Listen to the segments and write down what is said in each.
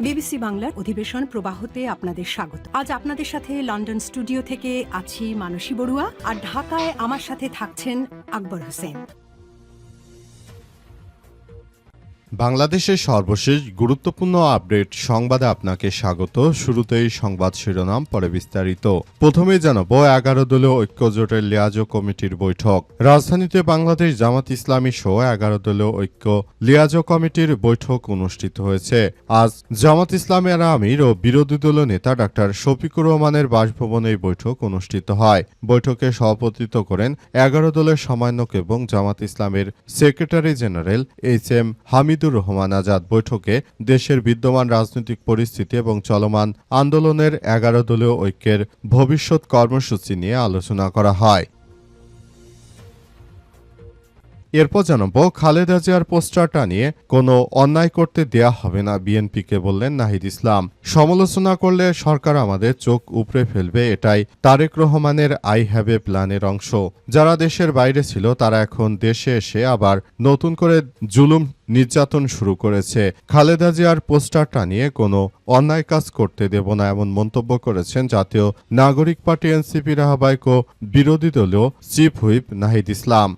BBC বাংলার অধিবেশন প্রবাহতে আপনাদের স্বাগত। আজ আপনাদের সাথে লন্ডন স্টুডিও থেকে আছি মানসী বড়ুয়া, আর ঢাকায় আমার সাথে থাকছেন আকবর হোসেন। বাংলাদেশের সর্বশেষ গুরুত্বপূর্ণ আপডেট সংবাদে আপনাকে স্বাগত। শুরুতেই সংবাদ শিরোনাম, পরে বিস্তারিত। প্রথমে জানাবো 11 দলীয় ঐক্যজোটের লিয়াজো কমিটির বৈঠক। রাজধানীতে বাংলাদেশ জামাত ইসলামী সহ 11 দলীয় ঐক্য লিয়াজো কমিটির বৈঠক অনুষ্ঠিত হয়েছে। আজ জামাত ইসলামের আমির ও বিরোধী দলীয় নেতা ডাক্তার শফিকুর রহমানের বাসভবনে এই বৈঠক অনুষ্ঠিত হয়। বৈঠকে সভাপতিত্ব করেন 11 দলের সমন্বয়ক এবং জামাত ইসলামের secretary general HM Hamidur Rahman Azad. বৈঠকে দেশের বিদ্যমান রাজনৈতিক পরিস্থিতি এবং চলমান আন্দোলনের 11 দলীয় ঐক্যের ভবিষ্যৎ কর্মসূচি নিয়ে আলোচনা করা হয়। এরপর জানাবো, খালেদা জিয়ার পোস্টার টানিয়ে কোনো অন্যায় করতে দেয়া হবে না, বিএনপিকে বললেন নাহিদ ইসলাম। সমালোচনা করলে সরকার আমাদের চোখ উপড়ে ফেলবে, এটাই তারেক রহমানের আই হ্যাভ এ প্ল্যানের অংশ। যারা দেশের বাইরে ছিল তারা এখন দেশে এসে আবার নতুন করে জুলুম নির্যাতন শুরু করেছে। খালেদা জিয়ার পোস্টার টানিয়ে কোনো অন্যায় কাজ করতে দেব না, এমন মন্তব্য করেছেন জাতীয় নাগরিক পার্টি এনসিপির আহ্বায়ক ও বিরোধী দলীয় চিফ হুইপ নাহিদ ইসলাম।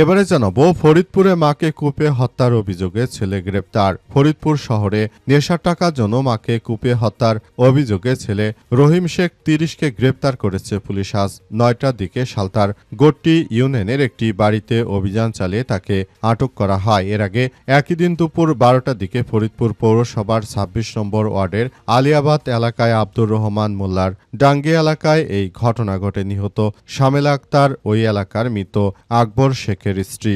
এবারে জানাবো, ফরিদপুরে মাকে কুপে হত্যার অভিযোগে ছেলে গ্রেপ্তার। ফরিদপুর শহরে নেশার টাকার জন্য মাকে কুপে হত্যার অভিযোগে ছেলে রহিম শেখ 30কে গ্রেপ্তার করেছে পুলিশ। আজ 9টার দিকে সালতার গোট্টি ইউনিয়নের একটি বাড়িতে অভিযান চালিয়ে তাকে আটক করা হয়। এর আগে একই দিন দুপুর 12টার দিকে ফরিদপুর পৌরসভার 26 নম্বর ওয়ার্ডের আলিয়াবাদ এলাকায় আব্দুর রহমান মোল্লার ডাঙ্গি এলাকায় এই ঘটনা ঘটে। নিহত শামেলা আক্তার ওই এলাকার মৃত আকবর শেখ স্ত্রী।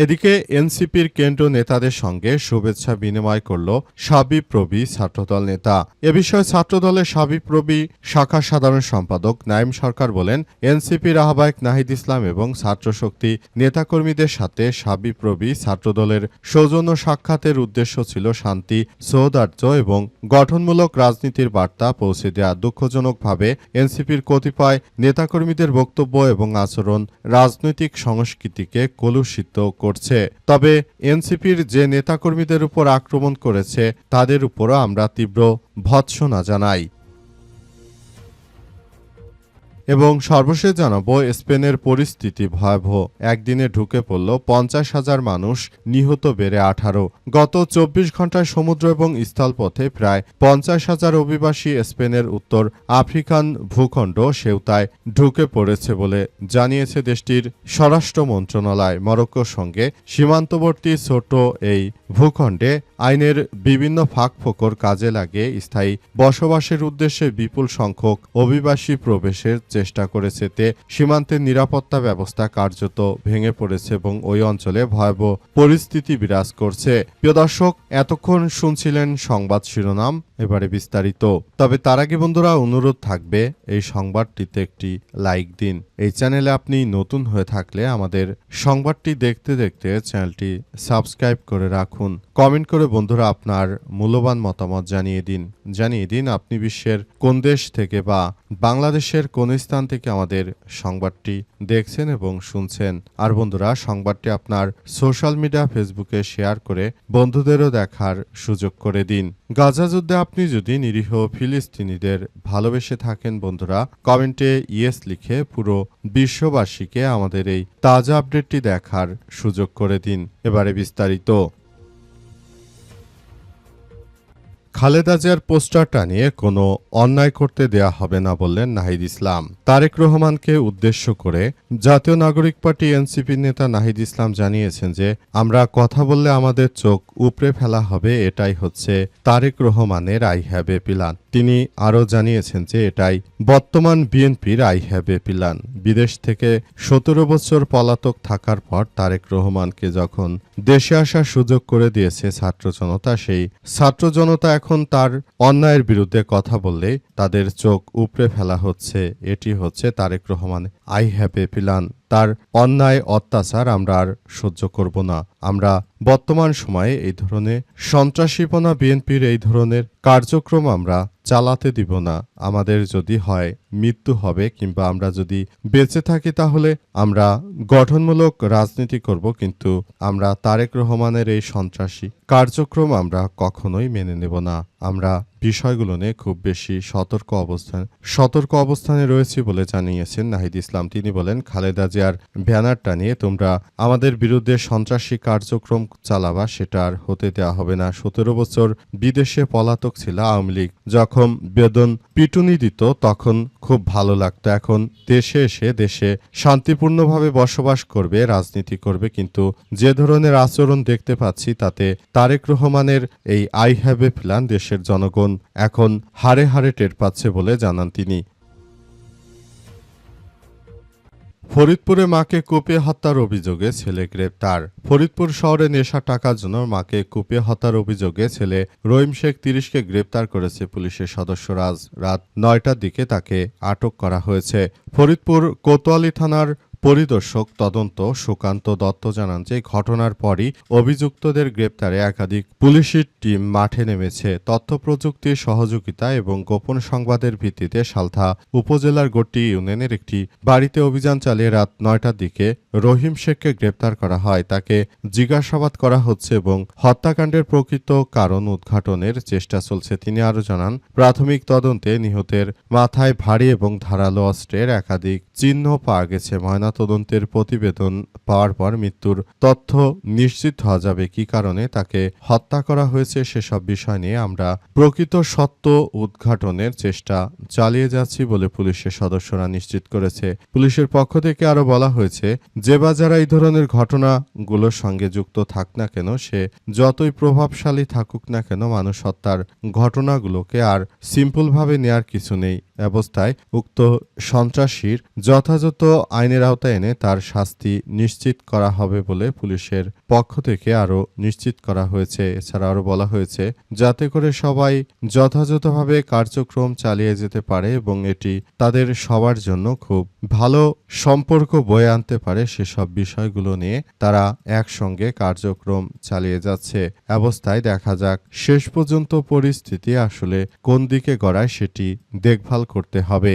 এদিকে এনসিপির কেন্দ্রীয় নেতাদের সঙ্গে শুভেচ্ছা বিনিময় করল শাবিপ্রবি ছাত্রদল নেতা। এ বিষয়ে ছাত্রদলের শাবিপ্রবি শাখা সাধারণ সম্পাদক নাইম সরকার বলেন, এনসিপির আহ্বায়ক নাহিদ ইসলাম এবং ছাত্রশক্তি নেতাকর্মীদের সাথে শাবিপ্রবি ছাত্রদলের সৌজন্য সাক্ষাতের উদ্দেশ্য ছিল শান্তি, সৌহার্দ্য এবং গঠনমূলক রাজনীতির বার্তা পৌঁছে দেয়া। দুঃখজনকভাবে এনসিপির কতিপয় নেতাকর্মীদের বক্তব্য এবং আচরণ রাজনৈতিক সংস্কৃতিকে কলুষিত করছে। তবে এনসিপির যে নেতাকর্মীদের উপর আক্রমণ করেছে তাদের উপরও আমরা তীব্র ভৎসনা জানাই। এবং সর্বশেষ জানাবো, স্পেনের পরিস্থিতি ভয়াবহ। একদিনে ঢুকে পড়ল 50,000 মানুষ, নিহত বেড়ে 18। গত 24 ঘন্টায় সমুদ্র এবং স্থলপথে প্রায় 50,000 অভিবাসী স্পেনের উত্তর আফ্রিকান ভূখণ্ড সেউতায় ঢুকে পড়েছে বলে জানিয়েছে দেশটির স্বরাষ্ট্র মন্ত্রণালয়। মরক্কোর সঙ্গে সীমান্তবর্তী ছোট এই ভূখণ্ডে আইনের বিভিন্ন ফাঁকফোকর কাজে লাগিয়ে স্থায়ী বসবাসের উদ্দেশ্যে বিপুল সংখ্যক অভিবাসী প্রবেশের চেষ্টা করেছে। তে সীমান্তের নিরাপত্তা ব্যবস্থা কার্যত ভেঙে পড়েছে এবং ওই অঞ্চলে ভয়াবহ পরিস্থিতি বিরাজ করছে। প্রিয় দর্শক, এতক্ষণ শুনছিলেন সংবাদ শিরোনাম, এবারে বিস্তারিত। তবে তার আগে বন্ধুরা, অনুরোধ থাকবে এই সংবাদটিতে একটি লাইক দিন। এই চ্যানেলে আপনি নতুন হয়ে থাকলে আমাদের সংবাদটি দেখতে দেখতে চ্যানেলটি সাবস্ক্রাইব করে রাখুন। কমেন্ট করে বন্ধুরা আপনার মূল্যবান মতামত জানিয়ে দিন আপনি বিশ্বের কোন দেশ থেকে বা বাংলাদেশের কোন স্থান থেকে আমাদের সংবাদটি দেখছেন এবং শুনছেন। আর বন্ধুরা, সংবাদটি আপনার সোশ্যাল মিডিয়া ফেসবুকে শেয়ার করে বন্ধুদেরও দেখার সুযোগ করে দিন। গাজা যুদ্ধে আপনি যদি নিরীহ ফিলিস্তিনিদের ভালোবেসে থাকেন বন্ধুরা, কমেন্টে ইয়েস লিখে পুরো বিশ্ববাসীকে আমাদের এই তাজা আপডেটটি দেখার সুযোগ করে দিন। এবারে বিস্তারিত। খালেদা জিয়ার পোস্টার টানিয়ে কোনো অন্যায় করতে দেয়া হবে না বললেন নাহিদ ইসলাম। তারেক রহমানকে উদ্দেশ্য করে জাতীয় নাগরিক পার্টি এনসিপি নেতা নাহিদ ইসলাম জানিয়েছেন যে, আমরা কথা বললে আমাদের চোখ উপড়ে ফেলা হবে, এটাই হচ্ছে তারেক রহমানের আই হ্যাভ এ প্ল্যান। তিনি আরও জানিয়েছেন যে এটাই বর্তমান বিএনপির আই হ্যাভ এ প্ল্যান। বিদেশ থেকে 17 বছর পলাতক থাকার পর তারেক রহমানকে যখন দেশে আসার সুযোগ করে দিয়েছে ছাত্র জনতা, সেই ছাত্র জনতা এখন তার অন্যায়ের বিরুদ্ধে কথা বললে তাদের চোখ উপড়ে ফেলা হচ্ছে। এটি হচ্ছে Tarique Rahman I have a plan. তার অন্যায় অত্যাচার আমরা আর সহ্য করব না। আমরা বর্তমান সময়ে এই ধরনের সন্ত্রাসীপনা, বিএনপির এই ধরনের কার্যক্রম আমরা চালাতে দিব না। আমাদের যদি হয় মৃত্যু হবে কিংবা আমরা যদি বেঁচে থাকি তাহলে আমরা গঠনমূলক রাজনীতি করব, কিন্তু আমরা তারেক রহমানের এই সন্ত্রাসী কার্যক্রম আমরা কখনোই মেনে নেব না। আমরা বিষয়গুলো নিয়ে খুব বেশি সতর্ক অবস্থানে রয়েছি বলে জানিয়েছেন নাহিদ ইসলাম। তিনি বলেন, খালেদা জিয়ার ব্যানারটা নিয়ে তোমরা আমাদের বিরুদ্ধে সন্ত্রাসী কার্যক্রম চালাবা, সেটা আর হতে দেওয়া হবে না। 17 বছর বিদেশে পলাতক ছিল আওয়ামী লীগ, যখন বেদন পিটুনি দিত তখন খুব ভালো লাগতো। এখন দেশে এসে দেশে শান্তিপূর্ণভাবে বসবাস করবে, রাজনীতি করবে, কিন্তু যে ধরনের আচরণ দেখতে পাচ্ছি তাতে তারেক রহমানের এই আই হ্যাভ এ প্ল্যান দেশের জনগণ এখন হাড়ে হাড়ে টের পাচ্ছে বলে জানান তিনি। ফরিদপুরে মাকে কুপিয়ে হত্যার অভিযোগে ছেলে গ্রেপ্তার। ফরিদপুর শহরে নেশা টাকার জন্য মাকে কুপিয়ে হত্যার অভিযোগে ছেলে রহিম শেখ 30কে গ্রেপ্তার করেছে পুলিশের সদস্যরা। রাত 9টার দিকে তাকে আটক করা হয়েছে। ফরিদপুর কোতোয়ালি থানার পরিদর্শক তদন্ত সুকান্ত দত্ত জানান যে ঘটনার পরই অভিযুক্তদের গ্রেপ্তারে একাধিক পুলিশের টিম মাঠে নেমেছে। তথ্য প্রযুক্তির সহযোগিতা এবং গোপন সংবাদের ভিত্তিতে সালথা উপজেলার গট্টি ইউনিয়নের একটি বাড়িতে অভিযান চালিয়ে রাত 9টার দিকে রহিম শেখকে গ্রেপ্তার করা হয়। তাকে জিজ্ঞাসাবাদ করা হচ্ছে এবং হত্যাকাণ্ডের প্রকৃত কারণ উদ্ঘাটনের চেষ্টা চলছে। তিনি আরও জানান, প্রাথমিক তদন্তে নিহতের মাথায় ভারী এবং ধারালো অস্ত্রের একাধিক চিহ্ন পাওয়া গেছে। ময়নাতদন্তের প্রতিবেদন পাওয়ার পর মৃত্যুর তথ্য নিশ্চিত হওয়া যাবে। কী কারণে তাকে হত্যা করা হয়েছে সেসব বিষয় নিয়ে আমরা প্রকৃত সত্য উদ্ঘাটনের চেষ্টা চালিয়ে যাচ্ছি বলে পুলিশের সদস্যরা নিশ্চিত করেছে। পুলিশের পক্ষ থেকে আরও বলা হয়েছে, যে বা যারা এই ধরনের ঘটনাগুলোর সঙ্গে যুক্ত থাক না কেন, সে যতই প্রভাবশালী থাকুক না কেন, মানুষ হত্যার ঘটনাগুলোকে আর সিম্পলভাবে নেয়ার কিছু নেই। অবস্থায় উক্ত সন্ত্রাসীর যথাযথ আইনের আওতায় এনে তার শাস্তি নিশ্চিত করা হবে বলে পুলিশের পক্ষ থেকে আরও নিশ্চিত করা হয়েছে। এছাড়া আরও বলা হয়েছে, যাতে করে সবাই যথাযথভাবে কার্যক্রম চালিয়ে যেতে পারে এবং এটি তাদের সবার জন্য খুব ভালো সম্পর্ক বয়ে আনতে পারে, সেসব বিষয়গুলো নিয়ে তারা একসঙ্গে কার্যক্রম চালিয়ে যাচ্ছে। অবস্থায় দেখা যাক শেষ পর্যন্ত পরিস্থিতি আসলে কোন দিকে গড়ায় সেটি দেখভাল করতে হবে।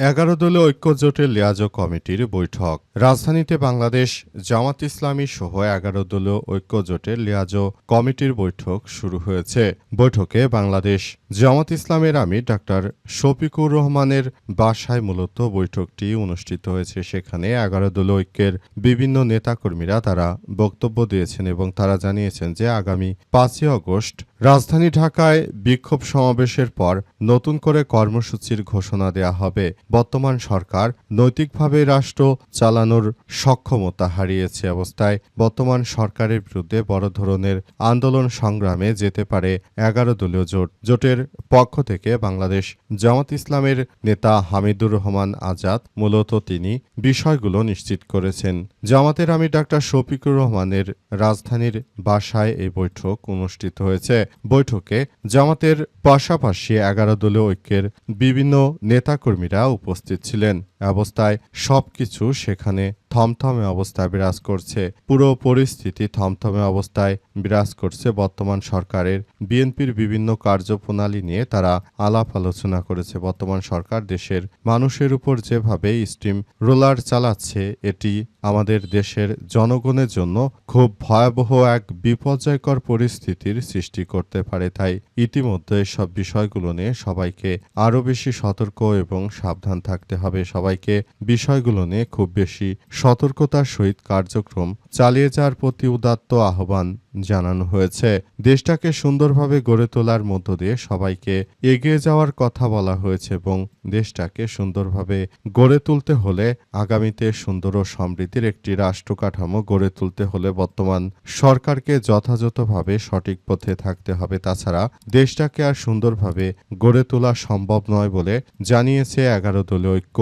11 দলীয় ঐক্য জোটের লিয়াজো কমিটির বৈঠক। রাজধানীতে বাংলাদেশ জামাত ইসলামী সহ 11 দলীয় ঐক্য জোটের লিয়াজো কমিটির বৈঠক শুরু হয়েছে। বৈঠকে বাংলাদেশ জামাত ইসলামের আমির ডাক্তার শফিকুর রহমানের বাসায় মূলত বৈঠকটি অনুষ্ঠিত হয়েছে। সেখানে 11 দলীয় ঐক্যের বিভিন্ন নেতাকর্মীরা তারা বক্তব্য দিয়েছেন এবং তারা জানিয়েছেন যে আগামী 5ই আগস্ট রাজধানী ঢাকায় বিক্ষোভ সমাবেশের পর নতুন করে কর্মসূচির ঘোষণা দেয়া হবে। বর্তমান সরকার নৈতিকভাবে রাষ্ট্র চালানোর সক্ষমতা হারিয়েছে। অবস্থায় বর্তমান সরকারের বিরুদ্ধে বড় ধরনের আন্দোলন সংগ্রামে যেতে পারে 11 দলীয় জোট। জোটের পক্ষ থেকে বাংলাদেশ জামাত ইসলামের নেতা হামিদুর রহমান আজাদ মূলত তিনি বিষয়গুলো নিশ্চিত করেছেন। জামাতের আমির ডাক্তার শফিকুর রহমানের রাজধানীর বাসায় এই বৈঠক অনুষ্ঠিত হয়েছে। বৈঠকে জামাতের পাশাপাশি 11 দলীয় ঐক্যের বিভিন্ন নেতাকর্মীরা উপস্থিত ছিলেন। অবস্থায় সবকিছু সেখানে থমথমে অবস্থায় বিরাজ করছে। পুরো পরিস্থিতি থমথমে অবস্থায় বিরাজ করছে। বর্তমান সরকারের বিএনপির বিভিন্ন কার্যপ্রণালী নিয়ে তারা আলাপ আলোচনা করেছে। বর্তমান সরকার দেশের মানুষের উপর যেভাবে স্টিম রোলার চালাচ্ছে, এটি আমাদের দেশের জনগণের জন্য খুব ভয়াবহ এক বিপর্যয়কর পরিস্থিতির সৃষ্টি করতে পারে। তাই ইতিমধ্যে সব বিষয়গুলো নিয়ে সবাইকে আরও বেশি সতর্ক এবং সাবধান থাকতে হবে। সবাইকে বিষয়গুলো নিয়ে খুব বেশি সতর্কতার সহিত কার্যক্রম চালিয়ে যাওয়ার প্রতি উদাত্ত আহ্বান জানানো হয়েছে। দেশটাকে সুন্দরভাবে গড়ে তোলার মধ্য দিয়ে সবাইকে এগিয়ে যাওয়ার কথা বলা হয়েছে এবং দেশটাকে সুন্দরভাবে গড়ে তুলতে হলে আগামীতে সুন্দর ও সমৃদ্ধির একটি রাষ্ট্র কাঠামো গড়ে তুলতে হলে বর্তমান সরকারকে যথাযথভাবে সঠিক পথে থাকতে হবে। তাছাড়া দেশটাকে আর সুন্দরভাবে গড়ে তোলা সম্ভব নয় বলে জানিয়েছে 11 দলীয় ঐক্য।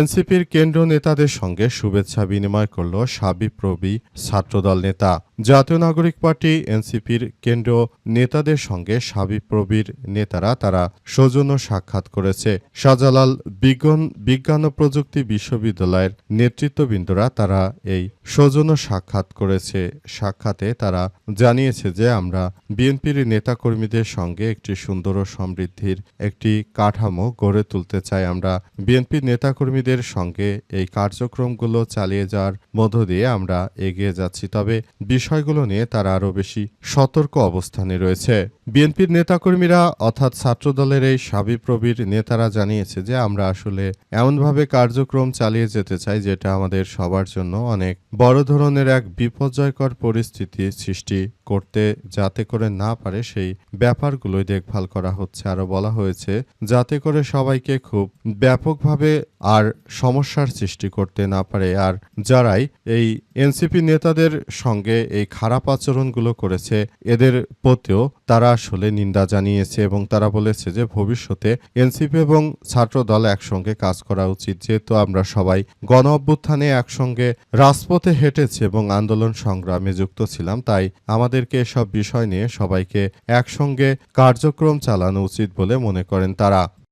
এনসিপির কেন্দ্রীয় নেতাদের সঙ্গে শুভেচ্ছা বিনিময় করল সাবিপ্রবি ছাত্রদল নেতা। জাতীয় নাগরিক পার্টি এনসিপির কেন্দ্রীয় নেতাদের সঙ্গে শাবিপ্রবির নেতারা তারা সৌজন্য সাক্ষাৎ করেছে। শাহজালাল বিজ্ঞান ও প্রযুক্তি বিশ্ববিদ্যালয়ের নেতৃত্ববৃন্দরা তারা এই সৌজন্য সাক্ষাৎ করেছে। সাক্ষাতে তারা জানিয়েছে যে আমরা বিএনপির নেতাকর্মীদের সঙ্গে একটি সুন্দর ও সমৃদ্ধির একটি কাঠামো গড়ে তুলতে চাই। আমরা বিএনপির নেতাকর্মীদের সঙ্গে এই কার্যক্রমগুলো চালিয়ে যাওয়ার মধ্য দিয়ে আমরা এগিয়ে যাচ্ছি, তবে বিষয়গুলো নিয়ে তারা আরও বেশি সতর্ক অবস্থানে রয়েছে। বিএনপির নেতাকর্মীরা অর্থাৎ ছাত্রদলের এই শাবিপ্রবির নেতারা জানিয়েছে যে আমরা আসলে এমনভাবে কার্যক্রম চালিয়ে যেতে চাই যেটা আমাদের সবার জন্য অনেক বড় ধরনের এক বিপর্যয়কর পরিস্থিতি সৃষ্টি করতে যাতে করে না পারে সেই ব্যাপারগুলোই দেখভাল করা হচ্ছে। আরও বলা হয়েছে যাতে করে সবাইকে খুব ব্যাপকভাবে আর সমস্যার সৃষ্টি করতে না পারে। আর যারাই এই এনসিপি নেতাদের সঙ্গে এই খারাপ আচরণগুলো করেছে এদের প্রতিও তারা আসলে নিন্দা জানিয়েছে এবং তারা বলেছে যে ভবিষ্যতে এনসিপি এবং ছাত্রদল একসঙ্গে কাজ করা উচিত। যেহেতু আমরা সবাই গণ অভ্যুত্থানে একসঙ্গে রাজপথে হেঁটেছি এবং আন্দোলন সংগ্রামে যুক্ত ছিলাম, তাই আমাদেরকে এসব বিষয় নিয়ে সবাইকে একসঙ্গে কার্যক্রম চালানো উচিত বলে মনে করেন তারা।